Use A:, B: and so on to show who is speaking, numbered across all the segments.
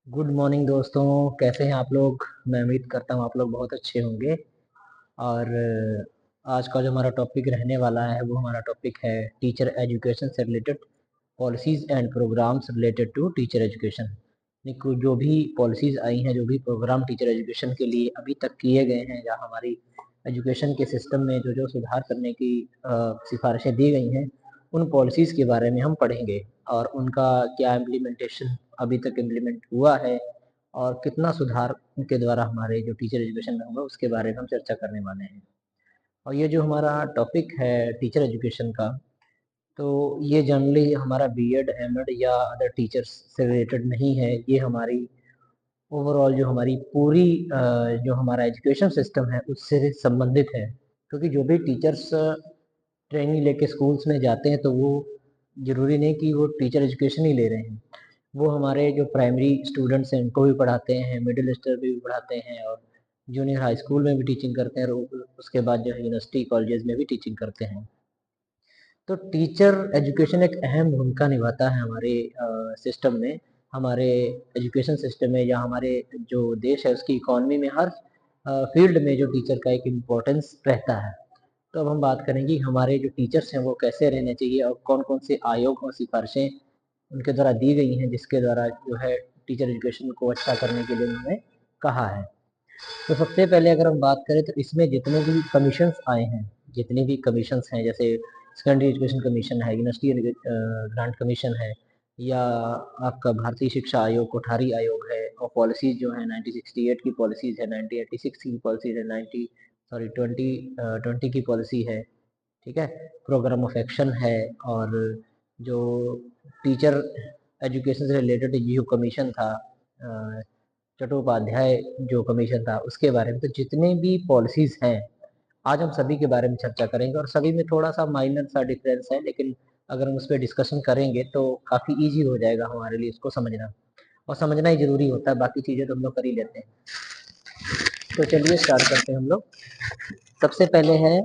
A: Good morning दोस्तों। कैसे हैं आप लोग? मैं उम्मीद करता हूँ आप लोग बहुत अच्छे होंगे। और आज का जो हमारा टॉपिक रहने वाला है वो हमारा टॉपिक है टीचर एजुकेशन से related policies and programs related to teacher education. जो भी पॉलिसीज़ आई हैं, जो भी प्रोग्राम टीचर एजुकेशन के लिए अभी तक किए गए हैं या हमारी एजुकेशन के सिस्टम में जो जो सुधार करने की सिफारिशें दी गई हैं, उन पॉलिसीज़ के बारे में हम पढ़ेंगे और उनका क्या इम्प्लीमेंटेशन अभी तक इम्प्लीमेंट हुआ है और कितना सुधार उनके द्वारा हमारे जो टीचर एजुकेशन में होगा उसके बारे में हम चर्चा करने वाले हैं। और ये जो हमारा टॉपिक है टीचर एजुकेशन का, तो ये जनरली हमारा बीएड, एमएड या अदर टीचर्स से रिलेटेड नहीं है। ये हमारी ओवरऑल जो हमारी पूरी जो हमारा एजुकेशन सिस्टम है उससे संबंधित है। क्योंकि जो भी टीचर्स ट्रेनिंग लेके स्कूल्स में जाते हैं तो वो ज़रूरी नहीं कि वो टीचर एजुकेशन ही ले रहे हैं। वो हमारे जो प्राइमरी स्टूडेंट्स हैं उनको भी पढ़ाते हैं, मिडिल स्तर भी पढ़ाते हैं और जूनियर हाई स्कूल में भी टीचिंग करते हैं और उसके बाद जो है यूनिवर्सिटी कॉलेजेस में भी टीचिंग करते हैं। तो टीचर एजुकेशन एक अहम भूमिका निभाता है हमारे सिस्टम में, हमारे एजुकेशन सिस्टम में या हमारे जो देश है उसकी इकोनॉमी में, हर फील्ड में जो टीचर का एक इम्पोर्टेंस रहता है। तो अब हम बात करेंगे हमारे जो टीचर्स हैं वो कैसे रहने चाहिए और कौन-कौन से आयोग और सिफारिशें उनके द्वारा दी गई हैं जिसके द्वारा जो है टीचर एजुकेशन को अच्छा करने के लिए उन्होंने कहा है। तो सबसे पहले अगर हम बात करें तो इसमें जितने भी कमीशंस आए हैं, जितने भी कमीशंस हैं, जैसे सेकेंडरी एजुकेशन कमीशन है, यूनिवर्सिटी ग्रांट कमीशन है, या आपका भारतीय शिक्षा आयोग, कोठारी आयोग है, और पॉलिसीज जो है 1968 की पॉलिसीज है, 1986 की पॉलिसीज है, 2020 की पॉलिसी है। ठीक है, प्रोग्राम ऑफ एक्शन है। और जो टीचर एजुकेशन से रिलेटेड जो कमीशन था, चट्टोपाध्याय जो कमीशन था, उसके बारे में, तो जितने भी पॉलिसीज हैं आज हम सभी के बारे में चर्चा करेंगे और सभी में थोड़ा सा माइनर सा डिफरेंस है, लेकिन अगर हम उस पर डिस्कशन करेंगे तो काफ़ी इजी हो जाएगा हमारे लिए इसको समझना, और समझना ही जरूरी होता है, बाकी चीज़ें तो हम लोग कर ही लेते हैं। तो चलिए स्टार्ट करते हैं हम लोग। सबसे पहले है,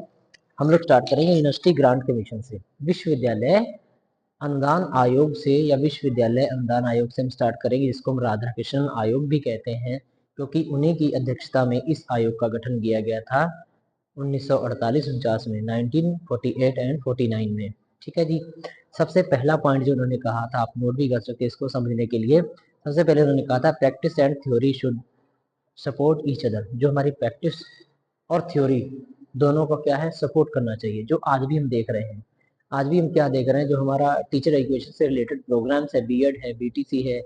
A: हम लोग स्टार्ट करेंगे यूनिवर्सिटी ग्रांट कमीशन से, विश्वविद्यालय अनुदान आयोग से, या विश्वविद्यालय अनुदान आयोग से हम स्टार्ट करेंगे, जिसको हम राधा कृष्णन आयोग भी कहते हैं, क्योंकि उन्हीं की अध्यक्षता में इस आयोग का गठन किया गया था 1948-49 में, 1948 एंड 49 में। ठीक है जी। सबसे पहला पॉइंट जो उन्होंने कहा था, आप नोट भी कर सकते हैं इसको समझने के लिए। सबसे पहले उन्होंने कहा था practice and theory should support each other. जो हमारी प्रैक्टिस और थ्योरी दोनों को क्या है, सपोर्ट करना चाहिए। जो आज भी हम देख रहे हैं, आज भी हम क्या देख रहे हैं, जो हमारा टीचर एजुकेशन से रिलेटेड प्रोग्राम्स है, बीएड है, बीटीसी है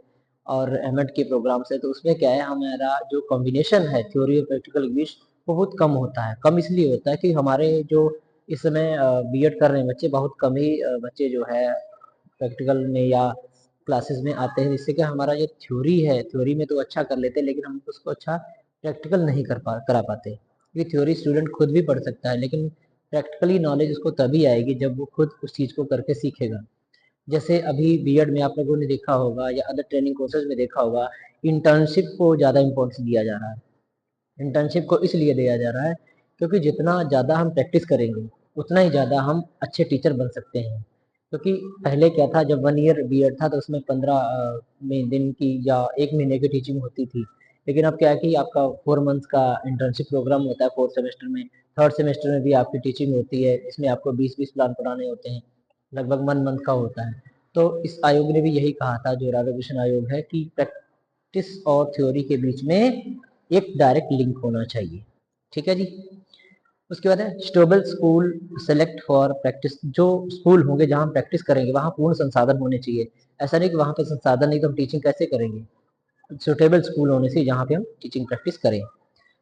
A: और एमएड के प्रोग्राम्स है, तो उसमें क्या है, हमारा जो कॉम्बिनेशन है थ्योरी और प्रैक्टिकल इंग्लिश वो बहुत कम होता है। कम इसलिए होता है कि हमारे जो इस समय बीएड कर रहे हैं बच्चे, बहुत कम ही बच्चे जो है प्रैक्टिकल में या क्लासेस में आते हैं, जिससे कि हमारा जो थ्योरी है, थ्योरी में तो अच्छा कर लेते हैं लेकिन हम उसको अच्छा प्रैक्टिकल नहीं करा पाते। ये थ्योरी स्टूडेंट खुद भी पढ़ सकता है, लेकिन प्रैक्टिकली नॉलेज उसको तभी आएगी जब वो खुद उस चीज़ को करके सीखेगा। जैसे अभी बीएड में आप लोगों ने देखा होगा या अदर ट्रेनिंग कोर्सेज में देखा होगा, इंटर्नशिप को ज़्यादा इम्पोर्टेंस दिया जा रहा है। इंटर्नशिप को इसलिए दिया जा रहा है क्योंकि जितना ज़्यादा हम प्रैक्टिस करेंगे उतना ही ज़्यादा हम अच्छे टीचर बन सकते हैं। क्योंकि पहले क्या था, जब 1 ईयर बीएड था तो उसमें 15 में दिन की या 1 महीने की टीचिंग होती थी। लेकिन अब क्या है कि आपका 4 मंथ्स का इंटर्नशिप प्रोग्राम होता है 4th सेमेस्टर में। 3rd सेमेस्टर में भी आपकी टीचिंग होती है, इसमें आपको 20-20 प्लान पढ़ाने होते हैं, लगभग 1 मंथ का होता है। तो इस आयोग ने भी यही कहा था, जो राधाकृष्ण आयोग है, कि प्रैक्टिस और थ्योरी के बीच में एक डायरेक्ट लिंक होना चाहिए। ठीक है जी। उसके बाद है stable school select for practice. जो स्कूल होंगे जहां हम प्रैक्टिस करेंगे वहां पूर्ण संसाधन होने चाहिए। ऐसा नहीं कि वहां पे संसाधन नहीं तो हम टीचिंग कैसे करेंगे। सुटेबल स्कूल होने से जहाँ पे हम टीचिंग प्रैक्टिस करें।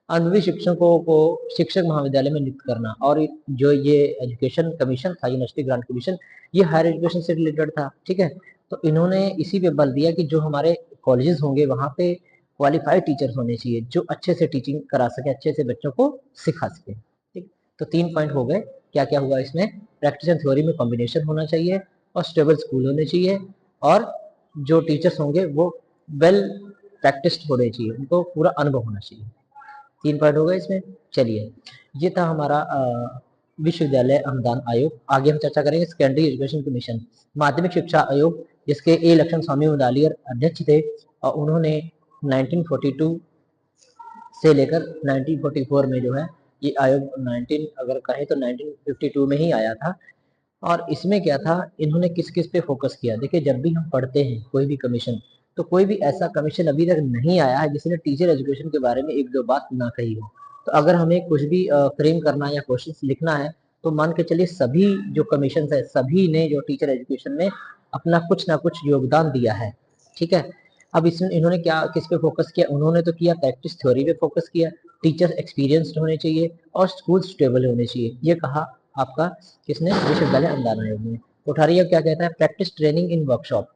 A: अनुभवी शिक्षकों को शिक्षक महाविद्यालय में नियुक्त करना। और जो ये एजुकेशन कमीशन था, यूनिवर्सिटी ग्रांट कमीशन, ये हायर एजुकेशन से रिलेटेड था। ठीक है, तो इन्होंने इसी पे बल दिया कि जो हमारे कॉलेजेस होंगे वहाँ पे क्वालिफाइड टीचर्स होने चाहिए जो अच्छे से टीचिंग करा सके, अच्छे से बच्चों को सिखा सके। ठीक, तो 3 पॉइंट हो गए। क्या क्या हुआ इसमें, प्रैक्टिस एंड थ्योरी में कॉम्बिनेशन होना चाहिए और स्टेबल स्कूल होने चाहिए, और जो टीचर्स होंगे वो वेल प्रैक्टिस्ड होने चाहिए, उनको पूरा अनुभव होना चाहिए। 3 पॉइंट हो गए इसमें। चलिए, ये था हमारा विश्वविद्यालय अनुदान आयोग। आगे हम चर्चा करेंगे सेकेंडरी एजुकेशन कमीशन, माध्यमिक शिक्षा आयोग, जिसके ए लक्षण स्वामी मुदालियर अध्यक्ष थे। और उन्होंने 1942 से लेकर 1944 में जो है ये आयोग 19 अगर कहें तो 1952 में ही आया था। और इसमें क्या था, इन्होंने किस किस पे फोकस किया। देखिए, जब भी हम पढ़ते हैं कोई भी कमीशन, तो कोई भी ऐसा कमीशन अभी तक नहीं आया है जिसने टीचर एजुकेशन के बारे में एक दो बात ना कही हो। तो अगर हमें कुछ भी फ्रेम करना है या क्वेश्चन लिखना है, तो मान के चलिए सभी जो कमीशन है सभी ने जो टीचर एजुकेशन में अपना कुछ ना कुछ योगदान दिया है। ठीक है, अब इसमें इन्होंने क्या किस पे फोकस किया, उन्होंने तो किया प्रैक्टिस थ्योरी पे फोकस किया, टीचर एक्सपीरियंस्ड होने चाहिए और स्कूल स्टेबल होने चाहिए, ये कहा आपका किसने, विश्वविद्यालय अनुदान आयोग ने। कोठारी क्या कहता है, प्रैक्टिस ट्रेनिंग इन वर्कशॉप।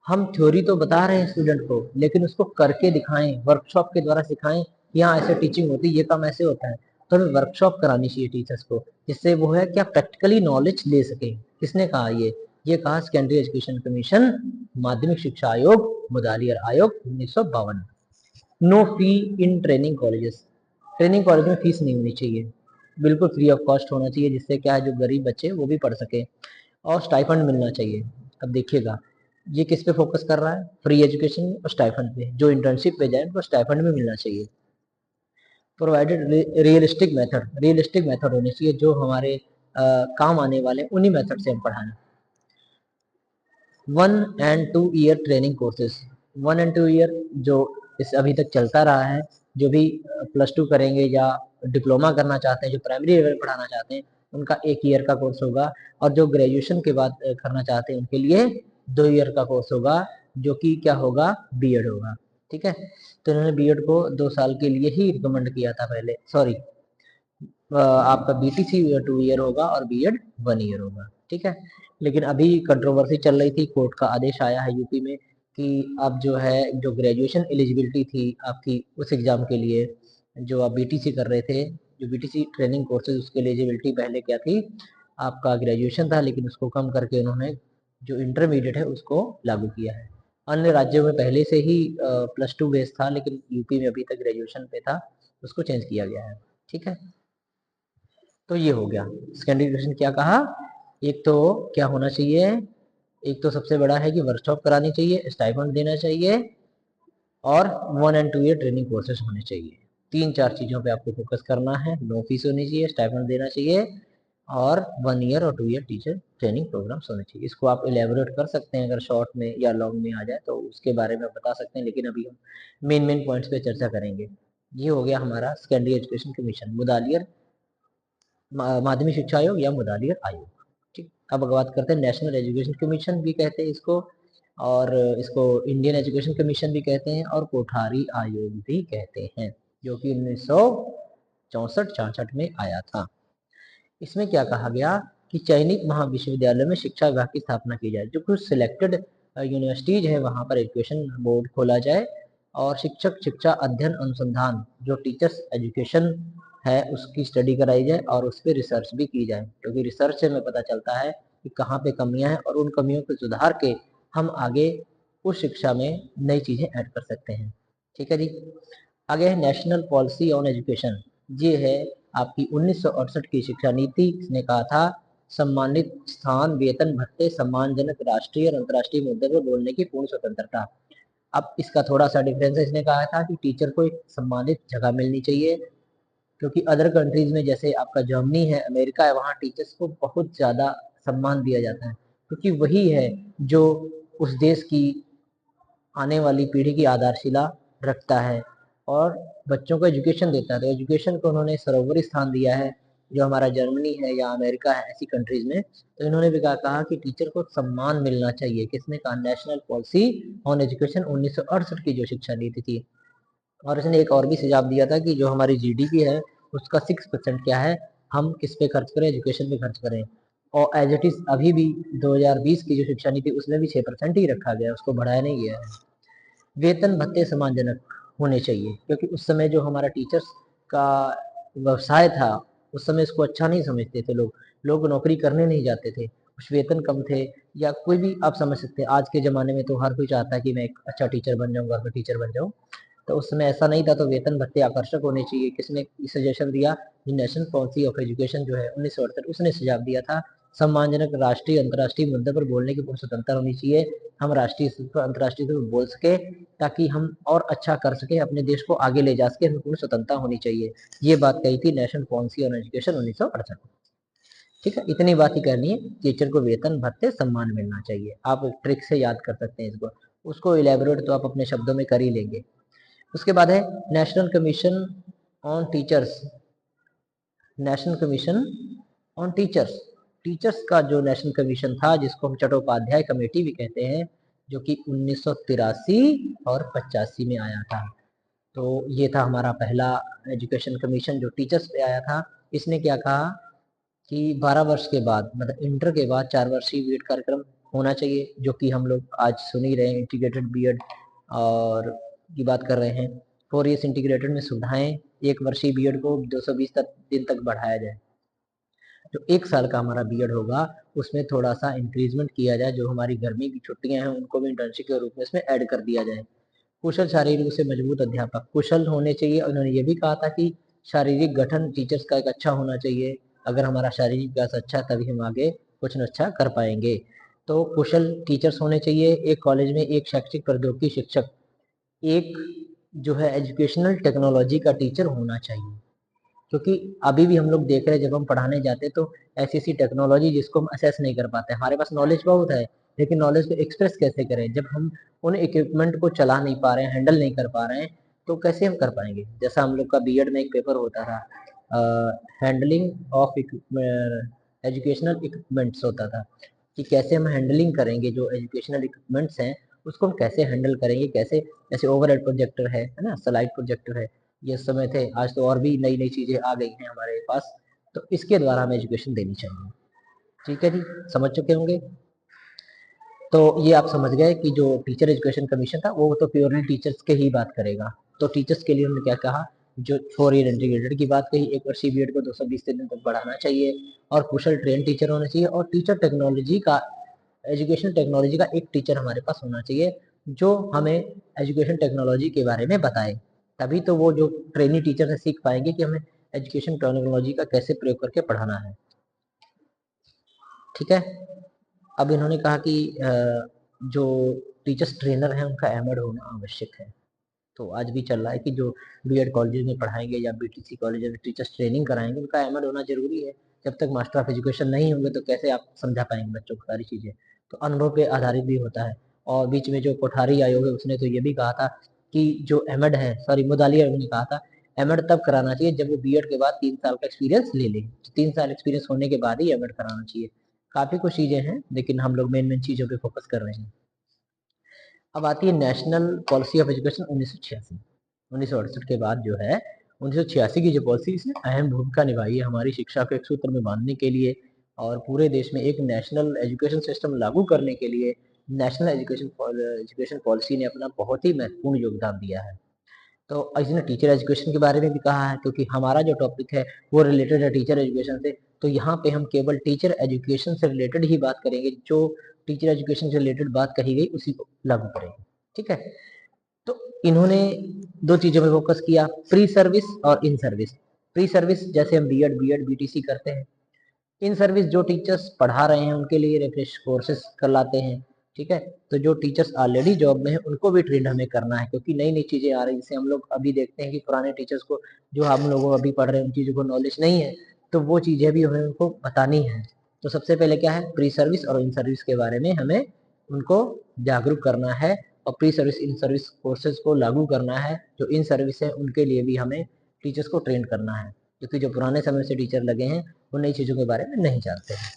A: हम थ्योरी तो बता रहे हैं स्टूडेंट को, लेकिन उसको करके दिखाएं, वर्कशॉप के द्वारा सिखाएं कि हाँ ऐसे टीचिंग होती है, ये काम ऐसे होता है। तो हमें वर्कशॉप करानी चाहिए टीचर्स को, जिससे वो है क्या प्रैक्टिकली नॉलेज ले सके। किसने कहा ये कहा सेकेंडरी एजुकेशन कमीशन, माध्यमिक शिक्षा आयोग, मुदालियर आयोग 1952। No fee in training colleges, training college में फीस नहीं होनी चाहिए, बिल्कुल फ्री ऑफ कॉस्ट होना चाहिए, जिससे क्या है जो गरीब बच्चे वो भी पढ़ सके। और स्टाइफंड मिलना चाहिए। अब देखिएगा ये किस पे फोकस कर रहा है, फ्री एजुकेशन और स्टाइफंड पे। जो इंटर्नशिप पे जाए उनको स्टाइफंड में मिलना चाहिए। प्रोवाइडेड रियलिस्टिक मेथड होने चाहिए, जो हमारे काम आने वाले उन्हीं मेथड से हम पढ़ाएं। 1 and 2 ear training courses, 1 and 2 year जो इस अभी तक चलता रहा है, जो भी +2 करेंगे या डिप्लोमा करना चाहते हैं, जो प्राइमरी लेवल पढ़ाना चाहते हैं, उनका 1 ईयर का कोर्स होगा। और जो ग्रेजुएशन के बाद करना चाहते हैं उनके लिए 2 ईयर का कोर्स होगा, जो कि क्या होगा, बीएड होगा। ठीक है, तो इन्होंने बीएड को 2 साल के लिए ही रिकमेंड किया था पहले, सॉरी आपका बीटीसी 2 ईयर होगा और बीएड 1 ईयर होगा। ठीक है, लेकिन अभी कंट्रोवर्सी चल रही थी, कोर्ट का आदेश आया है यूपी में कि अब जो है जो ग्रेजुएशन एलिजिबिलिटी थी आपकी उस एग्जाम के लिए, जो आप बीटीसी कर रहे थे, जो बीटीसी ट्रेनिंग कोर्सेज, उसके एलिजिबिलिटी पहले क्या थी, आपका ग्रेजुएशन था, लेकिन उसको कम करके उन्होंने जो इंटरमीडिएट है उसको लागू किया है। अन्य राज्यों में पहले से ही +2 बेस था, लेकिन यूपी में अभी तक ग्रेजुएशन पे था, उसको चेंज किया गया है। ठीक है, तो ये हो गया सेकेंडरी एजुकेशन। क्या कहा, एक तो क्या होना चाहिए, एक तो सबसे बड़ा है कि वर्कशॉप करानी चाहिए, स्टाइपेंड देना चाहिए, और 1 and 2 ईयर ट्रेनिंग कोर्सेज होने चाहिए। 3-4 चीजों पे आपको फोकस करना है। नो फीस होनी चाहिए, स्टाइपेंड देना चाहिए, और 1 ईयर और 2 ईयर टीचर ट्रेनिंग प्रोग्राम्स होने चाहिए। इसको आप इलेबोरेट कर सकते हैं, अगर शॉर्ट में या लॉन्ग में आ जाए तो उसके बारे में बता सकते हैं, लेकिन अभी हम मेन पॉइंट्स पे चर्चा करेंगे। ये हो गया हमारा सेकेंडरी एजुकेशन कमीशन, मुदालियर माध्यमिक शिक्षा आयोग या मुदालियर आयोग। ठीक, अब बात करते हैं नेशनल एजुकेशन कमीशन भी कहते हैं इसको, और इसको इंडियन एजुकेशन कमीशन भी कहते हैं, और कोठारी आयोग भी कहते हैं, जो कि 1964-66 में आया था। इसमें क्या कहा गया कि चयनित महाविश्वविद्यालय में शिक्षा विभाग की स्थापना की जाए, जो कुछ सिलेक्टेड यूनिवर्सिटीज है वहां पर एजुकेशन बोर्ड खोला जाए, और शिक्षक शिक्षा अध्ययन अनुसंधान जो टीचर्स एजुकेशन है उसकी स्टडी कराई जाए, और उस पर रिसर्च भी की जाए, क्योंकि रिसर्च से हमें पता चलता है कि कहाँ पे कमियां हैं, और उन कमियों को सुधार के हम आगे उस शिक्षा में नई चीजें ऐड कर सकते हैं। ठीक है जी, आगे है नेशनल पॉलिसी ऑन एजुकेशन। ये है आपकी 1968 की शिक्षा नीति। इसने कहा था सम्मानित स्थान, वेतन, भत्ते, सम्मानजनक राष्ट्रीय और अंतर्राष्ट्रीय मुद्दे पर बोलने की पूर्ण स्वतंत्रता। अब इसका थोड़ा सा डिफरेंस है, इसने कहा था कि टीचर को एक सम्मानित जगह मिलनी चाहिए, क्योंकि अदर कंट्रीज में जैसे आपका जर्मनी है, अमेरिका है, वहाँ टीचर्स को बहुत ज़्यादा सम्मान दिया जाता है, क्योंकि वही है जो उस देश की आने वाली पीढ़ी की आधारशिला रखता है और बच्चों को एजुकेशन देता है। तो एजुकेशन को उन्होंने सर्वोपरि स्थान दिया है, जो हमारा जर्मनी है या अमेरिका है, ऐसी कंट्रीज में। तो इन्होंने भी कहा कि टीचर को सम्मान मिलना चाहिए। किसने कहा, नेशनल पॉलिसी ऑन एजुकेशन 1968 की जो शिक्षा नीति थी। और इसने एक और भी सुझाव दिया था कि जो हमारी जीडीपी है उसका 6% क्या है, हम किस पे खर्च करें, एजुकेशन पे खर्च करें। और एज इट इज अभी भी 2020 की जो शिक्षा नीति उसमें भी 6% ही रखा गया, उसको बढ़ाया नहीं गया है। वेतन भत्ते सम्मानजनक होने चाहिए, क्योंकि उस समय जो हमारा टीचर्स का व्यवसाय था उस समय इसको अच्छा नहीं समझते थे लोग, लोग नौकरी करने नहीं जाते थे, कुछ वेतन कम थे, या कोई भी आप समझ सकते हैं। आज के ज़माने में तो हर कोई चाहता है कि मैं एक अच्छा टीचर बन जाऊँ, घर का टीचर बन जाऊँ। तो उस समय ऐसा नहीं था, तो वेतन भत्ते आकर्षक होने चाहिए। किसने सजेशन दिया, नेशनल पॉलिसी ऑफ एजुकेशन जो है 1968, उसने सुझाव दिया था सम्मानजनक राष्ट्रीय अंतर्राष्ट्रीय मुद्दे पर बोलने की पूर्ण स्वतंत्रता होनी चाहिए। हम राष्ट्रीय स्तर पर अंतर्राष्ट्रीय स्तर पर बोल सके ताकि हम और अच्छा कर सके, अपने देश को आगे ले जा सके, हमें पूर्ण स्वतंत्रता होनी चाहिए। ये बात कही थी नेशनल पॉलिसी ऑन एजुकेशन 1968। ठीक है, इतनी बात ही करनी है। टीचर को वेतन भत्ते सम्मान मिलना चाहिए। आप ट्रिक से याद कर सकते हैं इसको, उसको इलेबोरेट तो आप अपने शब्दों में कर ही लेंगे। उसके बाद है national commission on teachers. National commission on teachers, teachers का जो नेशनल कमीशन था, जिसको हम चट्टोपाध्याय कमेटी भी कहते हैं, जो कि 1983 और 85 में आया था। तो ये था हमारा पहला एजुकेशन कमीशन जो टीचर्स पे आया था। इसने क्या कहा कि 12 वर्ष के बाद, मतलब इंटर के बाद 4 वर्षीय बीएड कार्यक्रम होना चाहिए, जो कि हम लोग आज सुन ही रहे हैं, इंटीग्रेटेड बीएड और की बात कर रहे हैं। 4 ईयर्स इंटीग्रेटेड में सुविधाएं, 1 वर्षीय बीएड को 220 दिन तक बढ़ाया जाए। जो 1 साल का हमारा बीएड होगा उसमें थोड़ा सा इंक्रीजमेंट किया जाए, जो हमारी गर्मी की छुट्टियां हैं उनको भी इंटर्नशिप के रूप में इसमें ऐड कर दिया जाए। कुशल शारीरिक रूप से मजबूत अध्यापक कुशल होने चाहिए। उन्होंने ये भी कहा था कि शारीरिक गठन टीचर्स का एक अच्छा होना चाहिए। अगर हमारा शारीरिक विकास अच्छा है तभी हम आगे कुछ न अच्छा कर पाएंगे। तो कुशल टीचर्स होने चाहिए। एक कॉलेज में एक शैक्षिक प्रौद्योगिकी शिक्षक, एक जो है एजुकेशनल टेक्नोलॉजी का टीचर होना चाहिए। क्योंकि अभी भी हम लोग देख रहे हैं, जब हम पढ़ाने जाते हैं तो ऐसी ऐसी टेक्नोलॉजी जिसको हम असेस नहीं कर पाते। हमारे पास नॉलेज बहुत है, लेकिन नॉलेज को एक्सप्रेस कैसे करें जब हम उन इक्विपमेंट को चला नहीं पा रहे हैं, हैंडल नहीं कर पा रहे हैं, तो कैसे हम कर पाएंगे। जैसा हम लोग का बीएड में एक पेपर होता था, हैंडलिंग ऑफ एजुकेशनल इक्विपमेंट्स होता था, कि कैसे हम हैंडलिंग करेंगे जो एजुकेशनल इक्विपमेंट्स हैं, उसको हम कैसे हैंडल करेंगे, कैसे। जैसे ओवरहेड प्रोजेक्टर है ना, स्लाइड प्रोजेक्टर है, ये समय थे, आज तो और भी नई नई चीजें आ गई हैं हमारे पास। तो इसके द्वारा हमें एजुकेशन देनी चाहिए। ठीक है जी, समझ चुके होंगे। तो ये आप समझ गए कि जो टीचर एजुकेशन कमीशन था वो तो प्योरली टीचर्स के ही बात करेगा। तो टीचर्स के लिए उन्होंने क्या कहा, जो 4 ईयर इंटीग्रेटेड की बात कही, 1 वर्षीय बीएड को 220 दिन तक बढ़ाना चाहिए, और कुशल ट्रेन टीचर होना चाहिए, और टीचर टेक्नोलॉजी का, एजुकेशन टेक्नोलॉजी का एक टीचर हमारे पास होना चाहिए जो हमें एजुकेशन टेक्नोलॉजी के बारे में बताए। तभी तो वो जो ट्रेनी टीचर से सीख पाएंगे कि हमें एजुकेशन टेक्नोलॉजी का कैसे प्रयोग करके पढ़ाना है। ठीक है, अब इन्होंने कहा कि जो टीचर्स ट्रेनर हैं उनका एमएड होना आवश्यक है। तो आज भी चल रहा है कि जो बीएड कॉलेज में पढ़ाएंगे या बीटीसी कॉलेज में टीचर्स ट्रेनिंग कराएंगे, उनका एमएड होना जरूरी है। जब तक मास्टर ऑफ एजुकेशन नहीं होंगे तो कैसे आप समझा पाएंगे बच्चों को सारी चीजें। तो अनुभव पे आधारित भी होता है। और बीच में जो कोठारी आयोग है उसने तो ये भी कहा था कि जो एमएड है, सॉरी मुदाली आयोग ने कहा था, एमएड तब कराना चाहिए जब वो बीएड के बाद 3 साल का एक्सपीरियंस ले ले। 3 साल एक्सपीरियंस होने के बाद ही एमएड कराना चाहिए। काफी कुछ चीजें हैं, लेकिन हम लोग मेन मेन चीजों पे फोकस कर रहे हैं। अब आती है नेशनल पॉलिसी ऑफ एजुकेशन 1986। 1968 के बाद जो है 1986 की जो पॉलिसी, इसने अहम भूमिका निभाई है हमारी शिक्षा को एक सूत्र में बांधने के लिए, और पूरे देश में एक नेशनल एजुकेशन सिस्टम लागू करने के लिए नेशनल एजुकेशन पॉलिसी ने अपना बहुत ही महत्वपूर्ण योगदान दिया है। तो इसने टीचर एजुकेशन के बारे में भी कहा है, क्योंकि हमारा जो टॉपिक है वो रिलेटेड है टीचर एजुकेशन से। तो यहाँ पे हम केवल टीचर एजुकेशन से रिलेटेड ही बात करेंगे, जो टीचर एजुकेशन से रिलेटेड बात कही गई उसी को लागू करेंगे। ठीक है, तो इन्होंने 2 चीजों में फोकस किया, प्री सर्विस और इन सर्विस। प्री सर्विस जैसे हम बीएड बीटीसी करते हैं। इन सर्विस जो टीचर्स पढ़ा रहे हैं उनके लिए रिफ्रेश कोर्सेज करलाते हैं। ठीक है, तो जो टीचर्स ऑलरेडी जॉब में है उनको भी ट्रेन हमें करना है, क्योंकि नई नई चीजें आ रही हैं। जैसे हम लोग अभी देखते हैं कि पुराने टीचर्स को, जो हम लोग अभी पढ़ रहे हैं, उन चीजों को नॉलेज नहीं है, तो वो चीजें भी हमें उनको बतानी है। तो सबसे पहले क्या है, प्री सर्विस और इन सर्विस के बारे में हमें उनको जागरूक करना है, और pre service in service courses को लागू करना है। जो इन सर्विस है उनके लिए भी हमें टीचर्स को ट्रेन करना है, क्योंकि जो पुराने समय से टीचर लगे हैं वो नई चीजों के बारे में नहीं जानते हैं।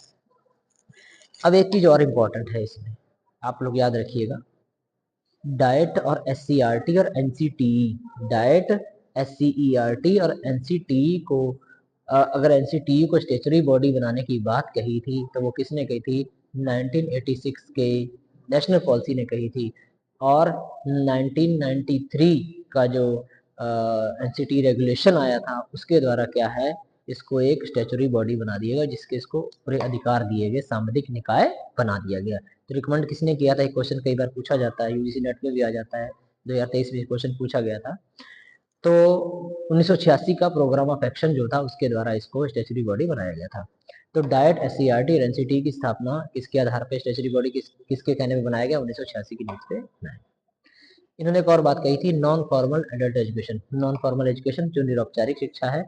A: अब एक चीज और इम्पोर्टेंट है इसमें, आप लोग याद रखिएगा, डाइट और एससीईआरटी और एनसीटीई। डाइट, एससीईआरटी और एनसीटीई को, अगर एनसीटीई को स्टेचुरी बॉडी बनाने की बात कही थी तो वो किसने कही थी, 1986 के नेशनल पॉलिसी ने कही थी। और 1993 का जो एनसीटी रेगुलेशन आया था उसके द्वारा क्या है, इसको एक स्टेचुरी बॉडी बना दिया गया, जिसके इसको पूरे अधिकार दिए गए, सामुदायिक निकाय बना दिया गया। तो रिकमेंड किसने किया था, एक क्वेश्चन कई बार पूछा जाता है, यूजीसी नेट में भी आ जाता है, 2023 में क्वेश्चन पूछा गया था। तो 1986 का प्रोग्राम ऑफ एक्शन जो था उसके द्वारा इसको स्टैच्यूटरी बॉडी बनाया गया था। तो डाइट एससीईआरटी और एनसीटी की स्थापना किसके आधार पर स्टैच्यूटरी बॉडी किसके कहने में बनाया गया? 1986 की नीति पे बनाया। इन्होंने एक और बात कही थी, non formal adult education. Non formal education जो निरौपचारिक शिक्षा है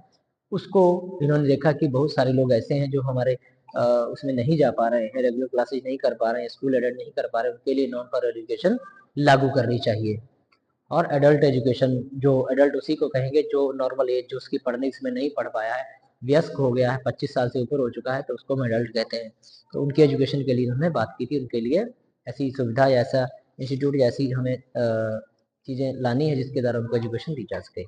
A: उसको इन्होंने देखा कि बहुत सारे लोग ऐसे हैं जो हमारे उसमें नहीं जा पा रहे हैं, रेगुलर क्लासेज नहीं कर पा रहे हैं, स्कूल अटेंड नहीं कर पा रहे हैं, उनके लिए नॉन फॉर्मल एजुकेशन लागू करनी चाहिए। और एडल्ट एजुकेशन, जो एडल्ट उसी को कहेंगे जो नॉर्मल एज, जो उसकी पढ़ने इसमें नहीं पढ़ पाया है, व्यस्क हो गया है, 25 साल से ऊपर हो चुका है, तो उसको हम एडल्ट कहते हैं। तो उनकी एजुकेशन के लिए उन्होंने बात की थी, उनके लिए ऐसी सुविधा या ऐसा इंस्टीट्यूट या ऐसी हमें चीज़ें लानी है जिसके द्वारा उनको एजुकेशन दी जा सके।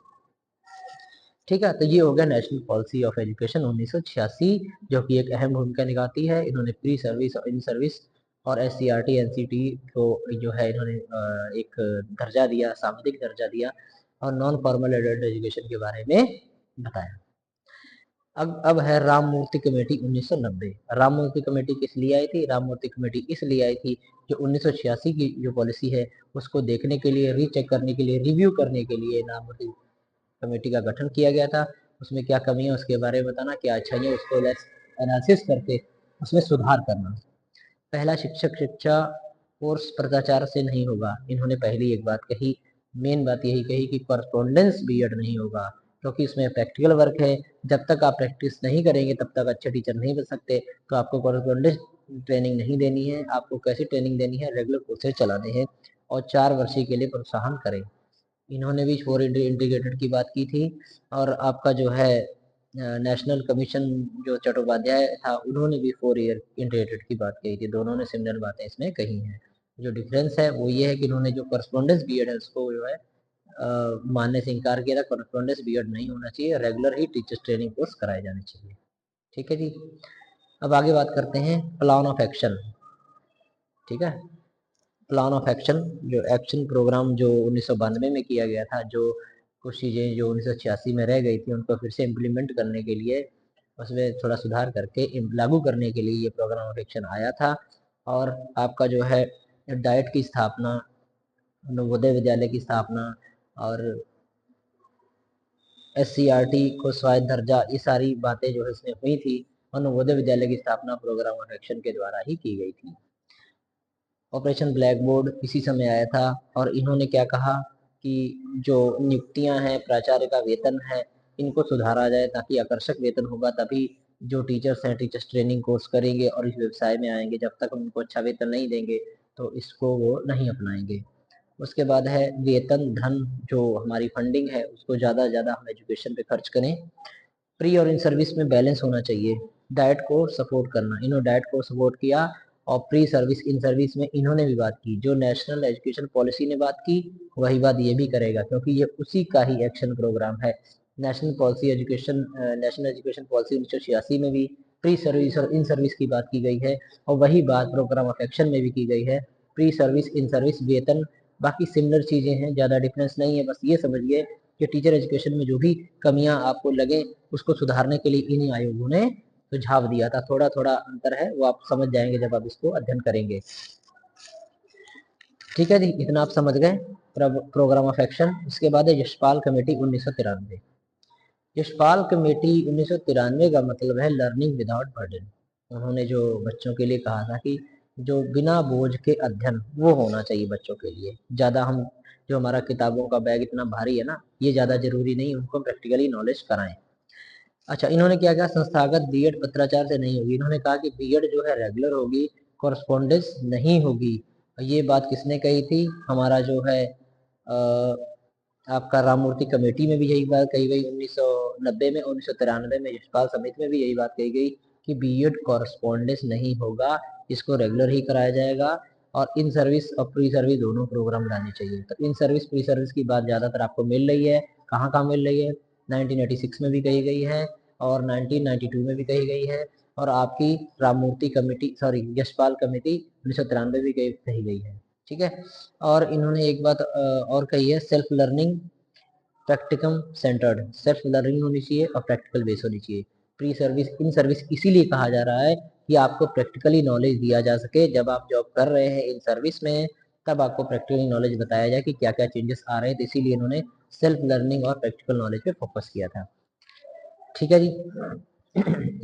A: ठीक है, तो ये हो गया नेशनल पॉलिसी ऑफ एजुकेशन 1986, जो कि एक अहम भूमिका निभाती है। इन्होंने प्री सर्विस और इन सर्विस और एससीईआरटी एनसीटी को जो है इन्होंने एक दर्जा दिया, सामाजिक दर्जा दिया और नॉन फॉर्मल एडल्ट एजुकेशन के बारे में बताया। अब है राम मूर्ति कमेटी 1990। राम मूर्ति कमेटी किस लिए आई थी? राम मूर्ति कमेटी इसलिए आई थी जो 1986 की जो पॉलिसी है उसको देखने के लिए, रीचेक करने के लिए, रिव्यू करने के लिए राम मूर्ति कमेटी का गठन किया गया था। उसमें क्या कमी है उसके बारे में बताना, क्या अच्छाई उसको एनालिसिस करके उसमें सुधार करना। पहला, शिक्षक शिक्षा कोर्स भ्रष्टाचार से नहीं होगा। इन्होंने पहली एक बात कही, मेन बात यही कही कि कॉरस्पॉन्डेंस बीएड नहीं होगा, क्योंकि इसमें प्रैक्टिकल वर्क है। जब तक आप प्रैक्टिस नहीं करेंगे तब तक अच्छे टीचर नहीं बन सकते। तो आपको कॉरस्पॉन्डेंस ट्रेनिंग नहीं देनी है। आपको कैसी ट्रेनिंग देनी है? रेगुलर कोर्सेज चलाने हैं और 4 वर्षीय के लिए प्रोत्साहन करें। इन्होंने भी 4 इंटीग्रेटेड की बात की थी। और आपका जो है नेशनल कमीशन जो चट्टोपाध्याय था उन्होंने भी 4 ईयर इंटीग्रेटेड की बात कही थी। दोनों ने सिमिलर बातें इसमें कही हैं। जो डिफरेंस है वो ये है कि इन्होंने जो करस्पॉन्डेंस बीएड है उसको जो है मानने से इनकार किया था। करस्पॉन्डेंस बीएड नहीं होना चाहिए, रेगुलर ही टीचर्स ट्रेनिंग कोर्स कराए जाने चाहिए। ठीक है जी। अब आगे बात करते हैं प्लान ऑफ एक्शन। ठीक है, प्लान ऑफ एक्शन, जो एक्शन प्रोग्राम जो 1992 में किया गया था, जो कुछ चीज़ें जो 1986 में रह गई थी उनको फिर से इम्प्लीमेंट करने के लिए, उसमें थोड़ा सुधार करके लागू करने के लिए ये प्रोग्राम ऑफ एक्शन आया था। और आपका जो है डाइट की स्थापना, नवोदय विद्यालय की स्थापना और एससीईआरटी को स्वायत्त दर्जा, ये सारी बातें जो है इसमें हुई थी और नवोदय विद्यालय की स्थापना प्रोग्राम ऑफ एक्शन के द्वारा ही की गई थी। ऑपरेशन ब्लैक बोर्ड इसी समय आया था और इन्होंने क्या कहा कि जो नियुक्तियां हैं, प्राचार्य का वेतन है, इनको सुधारा जाए ताकि आकर्षक वेतन होगा तभी जो टीचर्स हैं टीचर्स ट्रेनिंग कोर्स करेंगे और इस व्यवसाय में आएंगे। जब तक उनको अच्छा वेतन नहीं देंगे तो इसको वो नहीं अपनाएंगे। उसके बाद है वेतन धन, जो हमारी फंडिंग है उसको ज़्यादा से ज़्यादा हम एजुकेशन पे खर्च करें। प्री और इन सर्विस में बैलेंस होना चाहिए। डाइट को सपोर्ट करना, इन्होंने डाइट को सपोर्ट किया और प्री सर्विस इन सर्विस में इन्होंने भी बात की। जो नेशनल एजुकेशन पॉलिसी ने बात की वही बात ये भी करेगा, क्योंकि ये उसी का ही एक्शन प्रोग्राम है। नेशनल एजुकेशन पॉलिसी 1986 में भी प्री सर्विस और इन सर्विस की बात की गई है और वही बात प्रोग्राम ऑफ एक्शन में भी की गई है। प्री सर्विस, इन सर्विस, वेतन, बाकी सिमिलर चीज़ें हैं, ज़्यादा डिफरेंस नहीं है। बस ये समझिए कि टीचर एजुकेशन में जो भी कमियां आपको लगे उसको सुधारने के लिए इन्हीं आयोगों ने सुझाव दिया था। थोड़ा थोड़ा अंतर है, वो आप समझ जाएंगे जब आप इसको अध्ययन करेंगे। ठीक है जी, इतना आप समझ गए प्रोग्राम ऑफ एक्शन। उसके बाद है यशपाल कमेटी 1993। यशपाल कमेटी 1993 का मतलब है लर्निंग विदाउट बर्डन। उन्होंने जो बच्चों के लिए कहा था कि जो बिना बोझ के अध्ययन वो होना चाहिए बच्चों के लिए। ज़्यादा हम जो हमारा किताबों का बैग इतना भारी है ना, ये ज़्यादा जरूरी नहीं, उनको प्रैक्टिकली नॉलेज कराएं। अच्छा, इन्होंने क्या कहा? संस्थागत बीएड पत्राचार से नहीं होगी। इन्होंने कहा कि बीएड जो है रेगुलर होगी, कॉरस्पॉन्डेंस नहीं होगी। ये बात किसने कही थी? हमारा जो है आपका राम मूर्ति कमेटी में भी यही बात कही गई 1990 में। 1993 में यशपाल समिति में भी यही बात कही गई कि बीएड कॉरस्पॉन्डेंस नहीं होगा, इसको रेगुलर ही कराया जाएगा और इन सर्विस और प्री सर्विस दोनों प्रोग्राम लाने चाहिए। तो इन सर्विस प्री सर्विस की बात ज़्यादातर आपको मिल रही है। कहाँ कहाँ मिल रही है? 1986 में भी कही गई है और 1992 में भी कही गई है और आपकी Ramamurti committee, sorry Yashpal committee 1993 भी कही गई है। ठीक है, और इन्होंने एक बात और कही है, self learning practicum centred. Self learning होनी चाहिए और प्रैक्टिकल बेस होनी चाहिए। प्री सर्विस, इन सर्विस इसीलिए कहा जा रहा है कि आपको प्रैक्टिकली नॉलेज दिया जा सके। जब आप जॉब कर रहे हैं इन सर्विस में तब आपको प्रैक्टिकली नॉलेज बताया जाए कि क्या क्या चेंजेस आ रहे हैं। तो इसीलिए इन्होंने सेल्फ लर्निंग और प्रैक्टिकल नॉलेज पे फोकस किया था। ठीक है जी।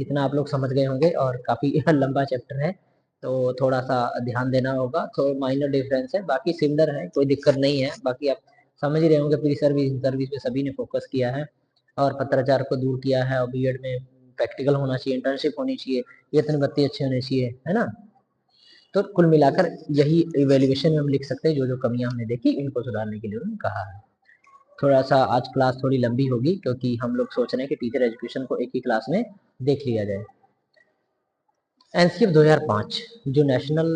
A: इतना आप लोग समझ गए होंगे और काफ़ी लंबा चैप्टर है, तो थोड़ा सा ध्यान देना होगा। तो माइनर डिफरेंस है, बाकी सिमिलर है, कोई दिक्कत नहीं है। बाकी आप समझ ही रहे होंगे, प्री सर्विस इन सर्विस पे सभी ने फोकस किया है और पत्राचार को दूर किया है। और बीएड में प्रैक्टिकल होना चाहिए, इंटर्नशिप होनी चाहिए, वेतन भत्ते अच्छे होने चाहिए, है ना। तो कुल मिलाकर यही इवेल्युएशन में हम लिख सकते हैं, जो जो कमियां हमने देखी इनको सुधारने के लिए उन्होंने कहा है। थोड़ा सा आज क्लास थोड़ी लंबी होगी, क्योंकि हम लोग सोच रहे हैं कि टीचर एजुकेशन को एक ही क्लास में देख लिया जाए। एनसीएफ 2005 जो नेशनल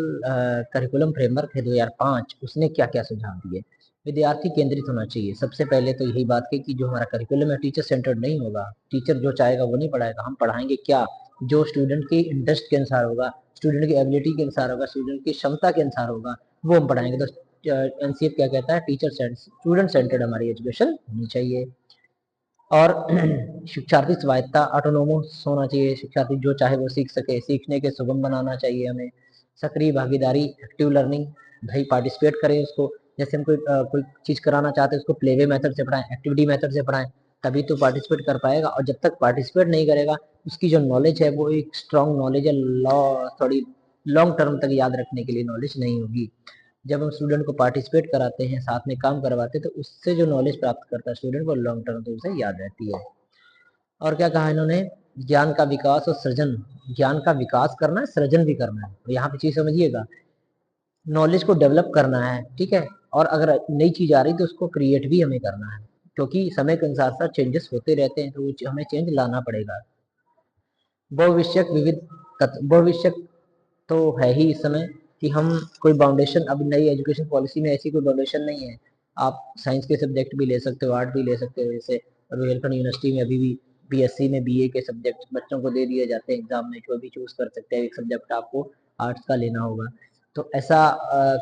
A: करिकुलम फ्रेमवर्क है 2005, उसने क्या क्या सुझाव दिए। विद्यार्थी केंद्रित होना चाहिए। सबसे पहले तो यही बात है कि जो हमारा करिकुलम है टीचर सेंटर्ड नहीं होगा। टीचर जो चाहेगा वो नहीं पढ़ाएगा, हम पढ़ाएंगे क्या, जो स्टूडेंट की इंटरेस्ट के अनुसार होगा, स्टूडेंट की एबिलिटी के अनुसार होगा, स्टूडेंट की क्षमता के अनुसार होगा, वो हम पढ़ाएंगे। तो एनसीएफ क्या कहता है, टीचर स्टूडेंट सेंटर्ड हमारी एजुकेशन होनी चाहिए। और शिक्षार्थी स्वायत्ता, ऑटोनोमस होना चाहिए। शिक्षार्थी जो चाहे वो सीख सके, सीखने के सुगम बनाना चाहिए हमें। सक्रिय भागीदारी, एक्टिव लर्निंग, भाई पार्टिसिपेट करें उसको। जैसे हम कोई चीज़ कराना चाहते हैं उसको प्ले वे मेथड से पढ़ाएं, एक्टिविटी मेथड से पढ़ाएं, तभी तो पार्टिसिपेट कर पाएगा। और जब तक पार्टिसिपेट नहीं करेगा, उसकी जो नॉलेज है वो एक स्ट्रॉन्ग नॉलेज है, थोड़ी लॉन्ग टर्म तक याद रखने के लिए नॉलेज नहीं होगी। जब हम स्टूडेंट को पार्टिसिपेट कराते हैं, साथ में काम करवाते हैं, तो उससे जो नॉलेज प्राप्त करता है स्टूडेंट, वो लॉन्ग टर्म तक उसे याद रहती है। और क्या कहा इन्होंने, ज्ञान का विकास और सृजन। ज्ञान का विकास करना है, सृजन भी करना है। तो यहाँ पे चीज समझिएगा, नॉलेज को डेवलप करना है, ठीक है। और अगर नई चीज आ रही तो उसको क्रिएट भी हमें करना है, क्योंकि समय के अनुसार साथ चेंजेस होते रहते हैं, तो हमें चेंज लाना पड़ेगा। भविष्यक विविध भविष्यक तो है ही इस समय कि हम कोई बाउंडेशन, अब नई एजुकेशन पॉलिसी में ऐसी कोई बाउंडेशन नहीं है। आप साइंस के सब्जेक्ट भी ले सकते हो, आर्ट भी ले सकते हो। जैसे रोहिलखंड यूनिवर्सिटी में अभी भी बीएससी में बीए के सब्जेक्ट बच्चों को दे दिए जाते हैं एग्जाम में, जो भी चूज कर सकते हैं। एक सब्जेक्ट आपको आर्ट्स का लेना होगा। तो ऐसा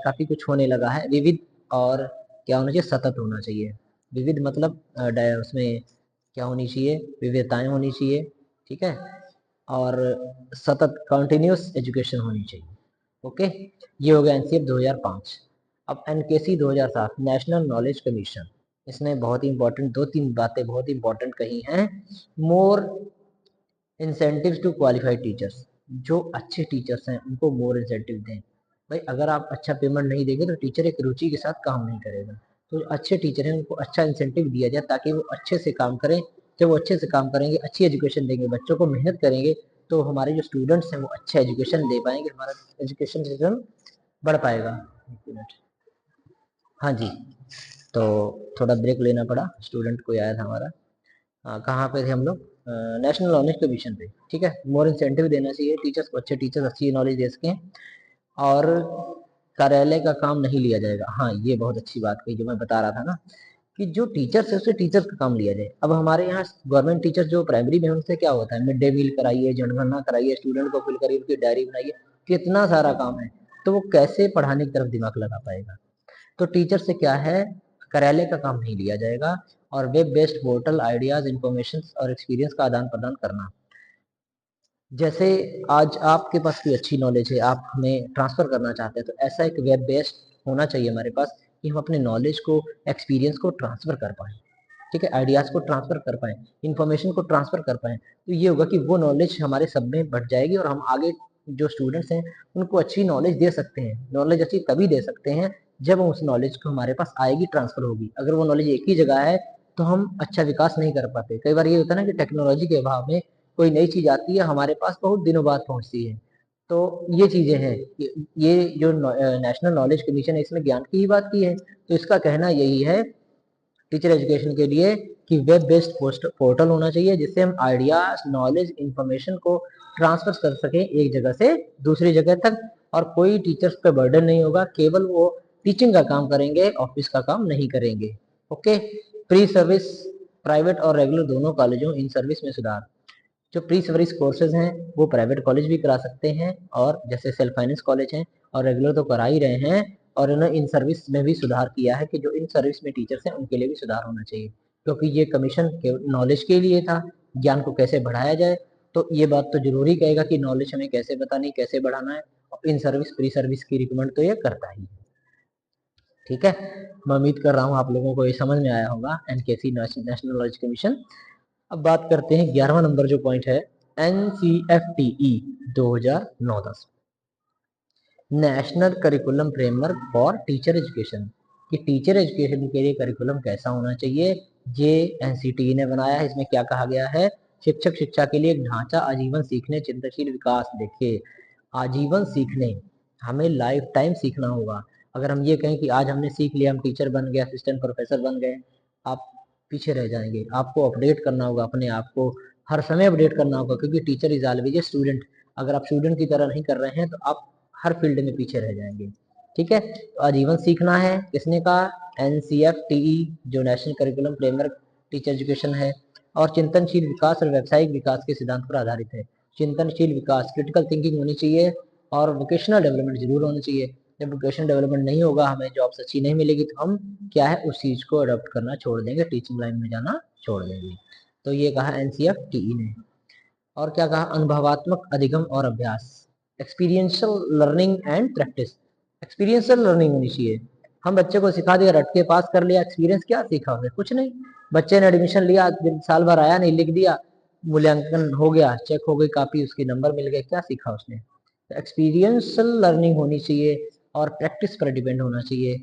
A: काफी कुछ होने लगा है। विविध और क्या होना चाहिए, सतत होना चाहिए। विविध मतलब उसमें क्या होनी चाहिए, विविधताएं होनी चाहिए, ठीक है। और सतत कंटिन्यूस एजुकेशन होनी चाहिए। ओके, ये हो गया एनसीएफ 2005। अब एनकेसी 2007 नेशनल नॉलेज कमीशन, इसने बहुत ही इंपॉर्टेंट दो तीन बातें बहुत ही इंपॉर्टेंट कही हैं। मोर इंसेंटिव्स टू क्वालिफाइड टीचर्स, जो अच्छे टीचर्स हैं उनको मोर इंसेंटिव दें। भाई अगर आप अच्छा पेमेंट नहीं देंगे तो टीचर एक रुचि के साथ काम नहीं करेगा। तो जो अच्छे टीचर हैं उनको अच्छा इंसेंटिव दिया जाए, ताकि वो अच्छे से काम करें। जब वो अच्छे से काम करेंगे, अच्छी एजुकेशन देंगे, बच्चों को मेहनत करेंगे, तो हमारे जो स्टूडेंट्स हैं वो अच्छा एजुकेशन दे पाएंगे, हमारा एजुकेशन सिस्टम बढ़ पाएगा। एक मिनट, हाँ जी। तो थोड़ा ब्रेक लेना पड़ा, स्टूडेंट कोई आया था हमारा। कहाँ पे थे हम लोग, नेशनल नॉलेज कमीशन पे, ठीक है। मोर इंसेंटिव देना चाहिए टीचर्स को, अच्छे टीचर्स अच्छी नॉलेज दे सकें। और कार्यालय का काम नहीं लिया जाएगा। हाँ, ये बहुत अच्छी बात कही, जो मैं बता रहा था ना, कि जो टीचर्स है उससे टीचर्स का काम लिया जाए। अब हमारे यहाँ गवर्नमेंट टीचर जो प्राइमरी में, उनसे क्या होता है, मिड डे मील कराइए, जनगणना कराइए, स्टूडेंट को फिल करिए, उनकी डायरी बनाइए, कितना सारा काम है। तो वो कैसे पढ़ाने की तरफ दिमाग लगा पाएगा। तो टीचर से क्या है, कार्यालय का काम नहीं लिया जाएगा। और web based portal, ideas, information और एक्सपीरियंस का आदान प्रदान करना। जैसे आज आपके पास कोई अच्छी नॉलेज है, आप हमें ट्रांसफर करना चाहते हैं, तो ऐसा एक वेब बेस्ड होना चाहिए हमारे पास, कि हम अपने नॉलेज को, एक्सपीरियंस को ट्रांसफर कर पाएँ, ठीक है। आइडियाज को ट्रांसफर कर पाएँ, इन्फॉर्मेशन को ट्रांसफर कर पाएँ। तो ये होगा कि वो नॉलेज हमारे सब में बढ़ जाएगी, और हम आगे जो स्टूडेंट्स हैं उनको अच्छी नॉलेज दे सकते हैं। नॉलेज अच्छी तभी दे सकते हैं जब उस नॉलेज को हमारे पास आएगी, ट्रांसफर होगी। अगर वो नॉलेज एक ही जगह है तो हम अच्छा विकास नहीं कर पाते। कई बार ये होता है ना कि टेक्नोलॉजी के अभाव में कोई नई चीज आती है, हमारे पास बहुत दिनों बाद पहुंचती है। तो ये चीजें हैं। ये जो नेशनल नॉलेज कमीशन है, इसमें ज्ञान की ही बात की है। तो इसका कहना यही है टीचर एजुकेशन के लिए, कि वेब बेस्ड पोर्टल होना चाहिए, जिससे हम आइडियाज, नॉलेज, इंफॉर्मेशन को ट्रांसफर कर सकें एक जगह से दूसरी जगह तक। और कोई टीचर्स पे बर्डन नहीं होगा, केवल वो टीचिंग का काम करेंगे, ऑफिस का काम नहीं करेंगे। ओके। प्री सर्विस, प्राइवेट और रेगुलर दोनों कॉलेजों इन सर्विस में सुधार। जो प्री सर्विस कोर्सेज हैं वो प्राइवेट कॉलेज भी करा सकते हैं, और जैसे सेल्फ फाइनेंस कॉलेज हैं, और रेगुलर तो करा ही रहे हैं। और इन्होंने इन सर्विस में भी सुधार किया है, कि जो इन सर्विस में टीचर्स हैं उनके लिए भी सुधार होना चाहिए, क्योंकि ये कमीशन नॉलेज के लिए था, ज्ञान को कैसे बढ़ाया जाए। तो ये बात तो जरूरी कहेगा कि नॉलेज हमें कैसे बतानी, कैसे बढ़ाना है। और इन सर्विस, प्री सर्विस की रिकमेंड तो ये करता ही है। ठीक है, मैं उम्मीद कर रहा हूँ आप लोगों को ये समझ में आया होगा एनकेसी नेशनल नॉलेज कमीशन। अब बात करते हैं 11वां नंबर जो पॉइंट है NCFTE 2009-10 national curriculum framework for teacher education, कि टीचर एजुकेशन के लिए करिकुलम कैसा होना चाहिए, ये NCTE ने बनाया है। इसमें क्या कहा गया है, शिक्षक शिक्षा के लिए एक ढांचा, आजीवन सीखने, चिंतनशील विकास। देखिए, आजीवन सीखने, हमें लाइफ टाइम सीखना होगा। अगर हम ये कहें कि आज हमने सीख लिया, हम टीचर बन गए, असिस्टेंट प्रोफेसर बन गए, आप पीछे रह जाएंगे। आपको अपडेट करना होगा अपने आप को, हर समय अपडेट करना होगा, क्योंकि teacher is always a student. अगर आप स्टूडेंट की तरह नहीं कर रहे हैं तो आप हर फील्ड में पीछे रह जाएंगे। ठीक है, तो आजीवन सीखना है, किसने कहा, NCFTE जो national curriculum framework teacher education है। और चिंतनशील विकास और व्यावसायिक विकास के सिद्धांत पर आधारित है। चिंतनशील विकास, क्रिटिकल थिंकिंग होनी चाहिए, और वोकेशनल डेवलपमेंट जरूर होनी चाहिए। जब वोकेशनल डेवलपमेंट नहीं होगा, हमें जॉब्स अच्छी नहीं मिलेगी, तो हम क्या है उस चीज को अडॉप्ट करना छोड़ देंगे, टीचिंग लाइन में जाना छोड़ देंगे। तो ये कहा NCFTE ने। और क्या कहा, अनुभवात्मक अधिगम और अभ्यास, experiential learning and practice. Experiential learning होनी चाहिए। हम बच्चे को सिखा दिया, रट के पास कर लिया, एक्सपीरियंस क्या सीखा उसने, कुछ नहीं। बच्चे ने एडमिशन लिया, साल भर आया नहीं, लिख दिया, मूल्यांकन हो गया, चेक हो गई कॉपी, उसके नंबर मिल गए, क्या सीखा उसने। तो एक्सपीरियंशियल लर्निंग होनी चाहिए और प्रैक्टिस पर डिपेंड होना चाहिए।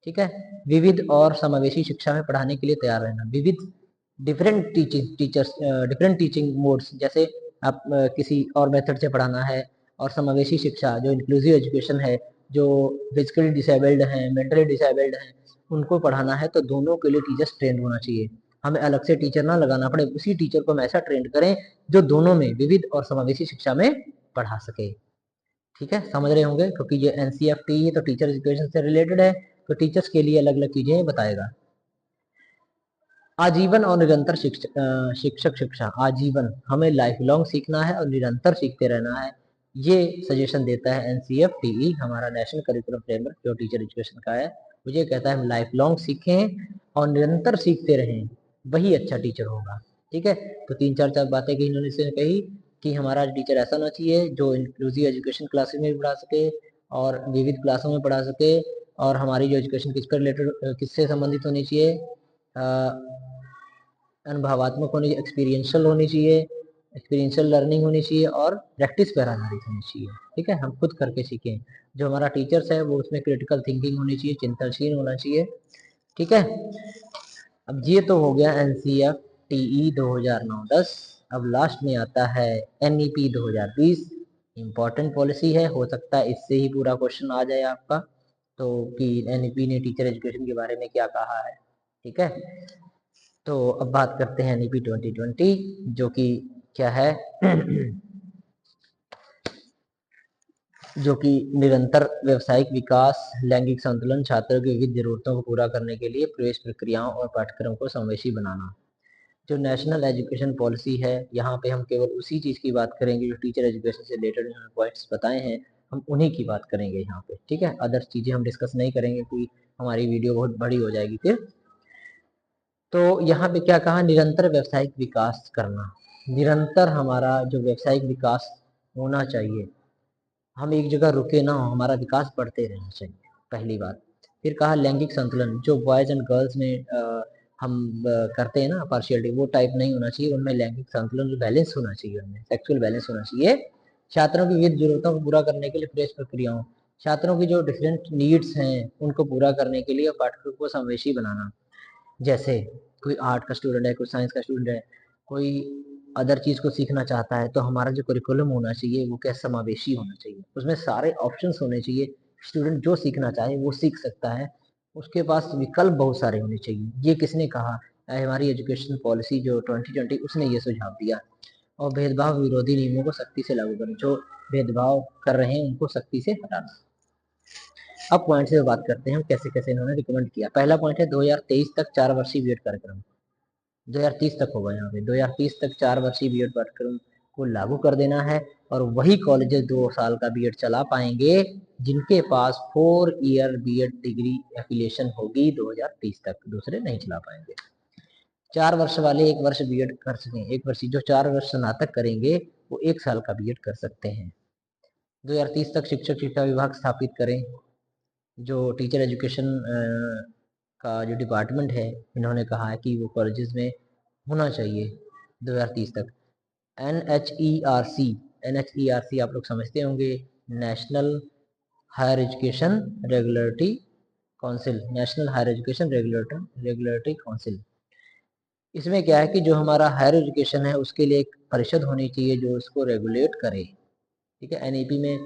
A: ठीक है, विविध और समावेशी शिक्षा में पढ़ाने के लिए तैयार रहना। विविध, डिफरेंट टीचिंग मोड्स, जैसे आप किसी और मेथड से पढ़ाना है। और समावेशी शिक्षा जो इंक्लूसिव एजुकेशन है, जो फिजिकली डिसेबल्ड हैं, मेंटली डिसेबल्ड हैं, उनको पढ़ाना है, तो दोनों के लिए टीचर्स ट्रेंड होना चाहिए। हमें अलग से टीचर ना लगाना पड़े, उसी टीचर को हम ऐसा ट्रेंड करें जो दोनों में, विविध और समावेशी शिक्षा में पढ़ा सके। ठीक है, समझ रहे होंगे, क्योंकि ये NCFT है तो टीचर एजुकेशन से रिलेटेड है, तो टीचर्स के लिए अलग अलग चीजें बताएगा। आजीवन और निरंतर शिक्षक शिक्षा, आजीवन, हमें लाइफ लॉन्ग सीखना है और निरंतर सीखते रहना है। ये सजेशन देता है NCFTE, हमारा नेशनल करिकुलम फ्रेमवर्क जो टीचर एजुकेशन का है। मुझे कहता है हम लाइफ लॉन्ग सीखें और निरंतर सीखते रहें, वही अच्छा टीचर होगा। ठीक है, तो तीन चार चार बातें की इन्होंने इसमें कही कि हमारा टीचर ऐसा होना चाहिए जो इंक्लूसिव एजुकेशन क्लासेस में भी पढ़ा सके और विविध क्लासों में पढ़ा सके। और हमारी जो एजुकेशन किस पर रिलेटेड, किससे संबंधित होनी चाहिए, अनुभवात्मक होनी, एक्सपीरियंशियल होनी चाहिए, एक्सपीरियंशियल लर्निंग होनी चाहिए और प्रैक्टिस पर आधारित होनी चाहिए। ठीक है, हम खुद करके सीखें। जो हमारा टीचर्स है वो उसमें क्रिटिकल थिंकिंग होनी चाहिए, चिंतनशील होना चाहिए। ठीक है, अब ये तो हो गया NCFTE 2009-10। अब लास्ट में आता है NEP 2020, इम्पोर्टेंट पॉलिसी है, हो सकता है इससे ही पूरा क्वेश्चन आ जाए आपका, तो कि NEP ने टीचर एजुकेशन के बारे में क्या कहा है। ठीक है, तो अब बात करते हैं NEP 2020, जो कि क्या है जो कि निरंतर व्यवसायिक विकास, लैंगिक संतुलन, छात्रों की विविध जरूरतों को पूरा करने के लिए प्रवेश प्रक्रियाओं और पाठ्यक्रम को समावेशी बनाना। जो नेशनल एजुकेशन पॉलिसी है, यहाँ पे हम केवल उसी चीज़ की बात करेंगे जो टीचर एजुकेशन से रिलेटेड पॉइंट्स बताए हैं, हम उन्हीं की बात करेंगे यहाँ पे। ठीक है, अदर चीज़ें हम डिस्कस नहीं करेंगे, कोई हमारी वीडियो बहुत बड़ी हो जाएगी फिर। तो यहाँ पे क्या कहा, निरंतर व्यवसायिक विकास करना। निरंतर हमारा जो व्यवसायिक विकास होना चाहिए, हम एक जगह रुके ना हो, हमारा विकास बढ़ते रहना चाहिए, पहली बात। फिर कहा लैंगिक संतुलन, जो बॉयज एंड गर्ल्स में हम करते हैं ना पार्शियलिटी, वो टाइप नहीं होना चाहिए, उनमें लैंगिक संतुलन, जो बैलेंस होना चाहिए, उनमें सेक्सुअल बैलेंस होना चाहिए। छात्रों की विविध जरूरतों को पूरा करने के लिए प्रवेश प्रक्रियाओं, छात्रों की जो डिफरेंट नीड्स हैं उनको पूरा करने के लिए पाठ्यक्रम को समावेशी बनाना। जैसे कोई आर्ट का स्टूडेंट है, कोई साइंस का स्टूडेंट है, कोई अदर चीज़ को सीखना चाहता है, तो हमारा जो करिकुलम होना चाहिए वो क्या, समावेशी होना चाहिए, उसमें सारे ऑप्शंस होने चाहिए। स्टूडेंट जो सीखना चाहे वो सीख सकता है, उसके पास विकल्प बहुत सारे होने चाहिए। ये किसने कहा, हमारी एजुकेशन पॉलिसी जो 2020 उसने ये सुझाव दिया। और भेदभाव विरोधी नियमों को सख्ती से लागू करें, जो भेदभाव कर रहे हैं उनको सख्ती से हटाना। अब पॉइंट से बात करते हैं हम कैसे कैसे इन्होंने रिकमेंड किया। पहला पॉइंट है 2023 तक 4 वर्षीय बीएड कार्यक्रम, 2030 तक होगा, यहाँ पे 2030 तक 4 वर्षीय बीएड पाठ्यक्रम को लागू कर देना है। और वही कॉलेजेस 2 साल का बीएड चला पाएंगे जिनके पास 4 ईयर बीएड डिग्री एफिलिएशन होगी 2030 तक, दूसरे नहीं चला पाएंगे। 4 वर्ष वाले 1 वर्ष बीएड कर सकें, 1 वर्ष जो 4 वर्ष स्नातक करेंगे वो 1 साल का बीएड कर सकते हैं। 2030 तक शिक्षक शिक्षा विभाग स्थापित करें, जो टीचर एजुकेशन का जो डिपार्टमेंट है, इन्होंने कहा है कि वो कॉलेजेस में होना चाहिए 2030 तक। NHERC आप लोग समझते होंगे, national higher education regulatory council, national higher education regulatory council. इसमें क्या है कि जो हमारा हायर एजुकेशन है उसके लिए एक परिषद होनी चाहिए जो उसको रेगुलेट करे। ठीक है, NEP में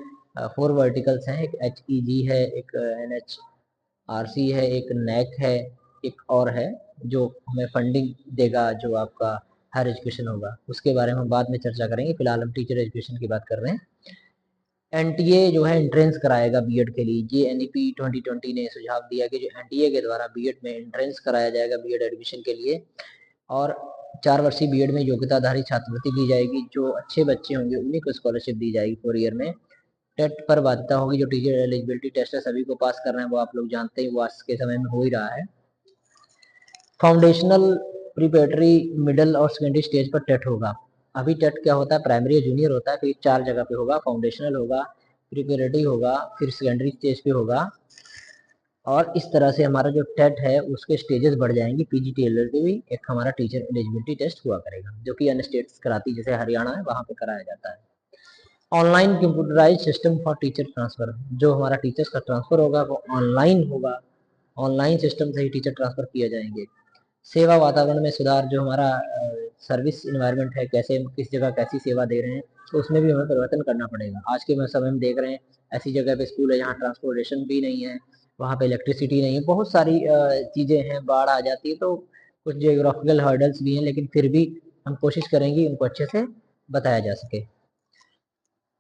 A: 4 वर्टिकल्स हैं, एक HEG है, एक NHRC है, एक NAC है, एक और है जो हमें फंडिंग देगा, जो आपका हायर एजुकेशन होगा। उसके बारे में हम बाद में चर्चा करेंगे, फिलहाल हम टीचर एजुकेशन की बात कर रहे हैं। NTA जो है एंट्रेंस कराएगा बीएड के लिए। ये NEP 2020 ने सुझाव दिया कि जो NTA के द्वारा बीएड में एंट्रेंस कराया जाएगा बीएड एडमिशन के लिए, और 4 वर्षीय बीएड में योग्यताधारी छात्रवृत्ति दी जाएगी। जो अच्छे बच्चे होंगे उन्हीं को स्कॉलरशिप दी जाएगी 4 ईयर में। टेट पर बाध्यता होगी, जो टीचर एलिजिबिलिटी टेस्ट है सभी को पास करना है, वो आप लोग जानते हैं, वो आज के समय में हो ही रहा है। फाउंडेशनल, प्रीपेटरी, मिडिल और सेकेंडरी स्टेज पर टेट होगा। अभी टेट क्या होता है, प्राइमरी जूनियर होता है, फिर 4 जगह पे होगा, फाउंडेशनल होगा, प्रीपेटरी होगा, फिर सेकेंडरी स्टेज पे होगा। और इस तरह से हमारा जो टेट है उसके स्टेजेस बढ़ जाएंगे। PGTLL भी एक हमारा टीचर एलिजिबिलिटी टेस्ट हुआ करेगा, जो कि अन्य स्टेट्स कराती, जैसे हरियाणा है वहाँ पे कराया जाता है। Online computerize system for teacher transfer, जो हमारा टीचर्स का ट्रांसफर होगा वो ऑनलाइन होगा, ऑनलाइन सिस्टम से ही टीचर ट्रांसफर किए जाएंगे। सेवा वातावरण में सुधार, जो हमारा सर्विस इन्वायरमेंट है, कैसे किस जगह कैसी सेवा दे रहे हैं, तो उसमें भी हमें परिवर्तन करना पड़ेगा। आज के समय में देख रहे हैं ऐसी जगह पे स्कूल है जहाँ ट्रांसपोर्टेशन भी नहीं है, वहाँ पे इलेक्ट्रिसिटी नहीं है, बहुत सारी चीज़ें हैं, बाढ़ आ जाती है, तो कुछ जियोग्राफिकल हर्डल्स भी हैं, लेकिन फिर भी हम कोशिश करेंगे उनको अच्छे से बताया जा सके।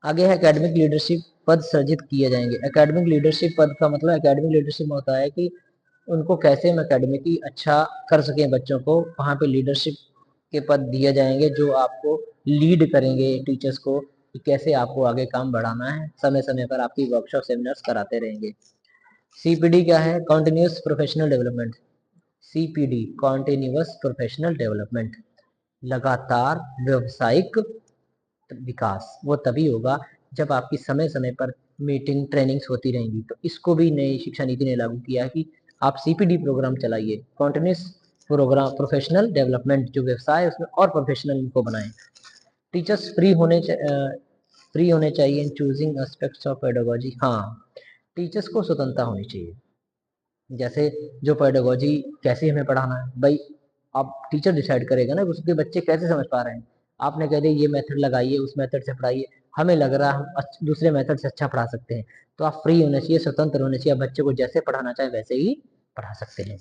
A: आगे है एकेडमिक लीडरशिप पद सृजित किए जाएंगे। एकेडमिक लीडरशिप पद का मतलब, एकेडमिक लीडरशिप में होता है कि उनको कैसे हम एकेडमिकली अच्छा कर सकें बच्चों को, वहाँ पे लीडरशिप के पद दिए जाएंगे जो आपको लीड करेंगे टीचर्स को कि कैसे आपको आगे काम बढ़ाना है। समय समय पर आपकी वर्कशॉप सेमिनार्स कराते रहेंगे। CPD क्या है, continuous professional development. CPD continuous professional development, लगातार व्यवसायिक विकास वो तभी होगा जब आपकी समय समय पर मीटिंग ट्रेनिंग्स होती रहेंगी। तो इसको भी नई शिक्षा नीति ने लागू किया है कि आप CPD प्रोग्राम चलाइए, कॉन्टिन्यूस प्रोग्राम प्रोफेशनल डेवलपमेंट, जो व्यवसाय उसमें और प्रोफेशनल इनको बनाएं। टीचर्स फ्री होने चाहिए इन चूजिंग एस्पेक्ट्स ऑफ पेडागोजी। हाँ, टीचर्स को स्वतंत्रता होनी चाहिए। जैसे जो पेडागोजी कैसे हमें पढ़ाना है, भाई आप टीचर डिसाइड करेगा ना उसके बच्चे कैसे समझ पा रहे हैं। आपने कह दिया ये मेथड लगाइए, उस मेथड से पढ़ाइए, हमें लग रहा है हम दूसरे मेथड से अच्छा पढ़ा सकते हैं, तो आप फ्री होने चाहिए, स्वतंत्र होने चाहिए, बच्चे को जैसे पढ़ाना चाहे वैसे ही पढ़ा सकते हैं।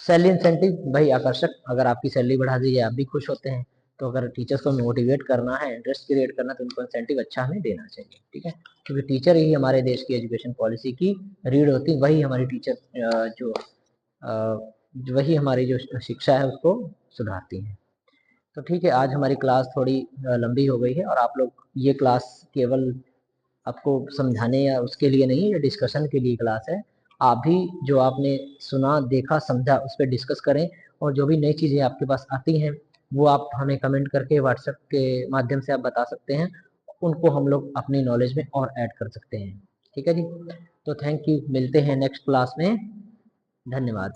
A: सैलरी इंसेंटिव, भाई आकर्षक, अगर आपकी सैलरी बढ़ा दी जाए आप भी खुश होते हैं। तो अगर टीचर्स को मोटिवेट करना है, इंटरेस्ट क्रिएट करना, तो उनको इंसेंटिव अच्छा हमें देना चाहिए। ठीक है, क्योंकि टीचर ही हमारे देश की एजुकेशन पॉलिसी की रीढ़ होती है, वही हमारी टीचर वही हमारी जो शिक्षा है उसको सुधारती हैं। तो ठीक है, आज हमारी क्लास थोड़ी लंबी हो गई है, और आप लोग ये क्लास केवल आपको समझाने या उसके लिए नहीं, ये डिस्कशन के लिए क्लास है। आप भी जो आपने सुना, देखा, समझा, उस पर डिस्कस करें, और जो भी नई चीज़ें आपके पास आती हैं वो आप हमें कमेंट करके व्हाट्सएप के माध्यम से आप बता सकते हैं, उनको हम लोग अपनी नॉलेज में और ऐड कर सकते हैं। ठीक है जी, तो थैंक यू, मिलते हैं नेक्स्ट क्लास में, धन्यवाद।